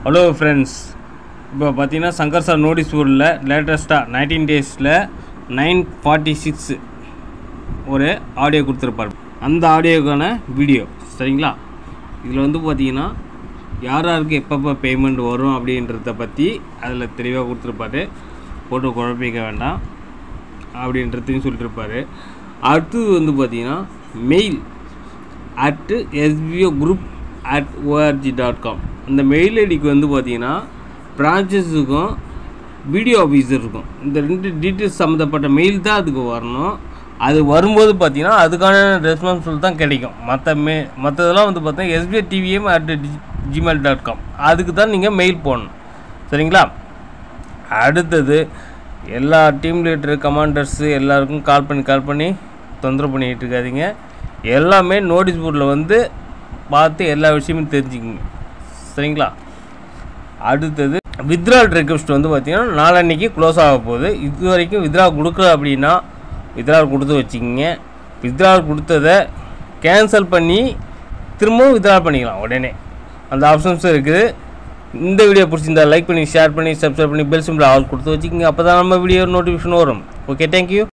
Hello friends, இப்போ பார்த்தீங்கன்னா Shankar sir notice போர்டில் லேட்டஸ்ட்டாக 19 டேஸில் 9:46 ஒரு ஆடியோ கொடுத்துருப்பார். அந்த ஆடியோக்கான வீடியோ சரிங்களா. இதில் வந்து பார்த்தீங்கன்னா யார் யாருக்கு எப்பப்போ பேமெண்ட் வரும் அப்படின்றத பற்றி அதில் தெளிவாக கொடுத்துருப்பாரு. போட்டு குழப்பிக்க வேண்டாம் அப்படின்றதையும் சொல்லிட்டுருப்பார். அடுத்தது வந்து பார்த்தீங்கன்னா மெயில் @sbogroup@org.com அந்த மெயில் ஐடிக்கு வந்து பார்த்தீங்கன்னா பிரான்ச்சஸுக்கும் வீடியோ ஆஃபீஸர் இருக்கும். இந்த ரெண்டு டீட்டெயில்ஸ் சம்மந்தப்பட்ட மெயில் தான் அதுக்கு வரணும். அது வரும்போது பார்த்தீங்கன்னா அதுக்கான ரெஸ்பான்சிபிள் தான் கிடைக்கும். மற்றதெல்லாம் வந்து பார்த்தீங்கன்னா sbtvm@gmail.com அதுக்கு தான் நீங்கள் மெயில் போடணும் சரிங்களா. அடுத்தது எல்லா டீம் லீடரு கமாண்டர்ஸு எல்லாருக்கும் கால் பண்ணி தொந்தரவு பண்ணிக்கிட்டு இருக்காதிங்க. எல்லாமே நோட்டீஸ் போர்டில் வந்து பார்த்து எல்லா விஷயமும் தெரிஞ்சுக்கிங்க சரிங்களா. அடுத்தது வித்ட்ரால் ரெக்வெஸ்ட் வந்து பார்த்திங்கன்னா நாளன்னைக்கு க்ளோஸ் ஆக போகுது. இது வரைக்கும் வித்ட்ரால் கொடுக்கல அப்படின்னா வித்ட்ரால் கொடுத்து வச்சுக்கிங்க. வித்ட்ரால் கொடுத்ததை கேன்சல் பண்ணி திரும்பவும் வித்ட்ரால் பண்ணிக்கலாம் உடனே. அந்த ஆப்ஷன்ஸும் இருக்குது. இந்த வீடியோ பிடிச்சிருந்தா லைக் பண்ணி ஷேர் பண்ணி சப்ஸ்கிரைப் பண்ணி பெல் சிம்பிள் ஆல் கொடுத்து வச்சுக்கிங்க. அப்போ தான் நம்ம வீடியோ நோட்டிஃபிகேஷன் வரும். Okay, thank you.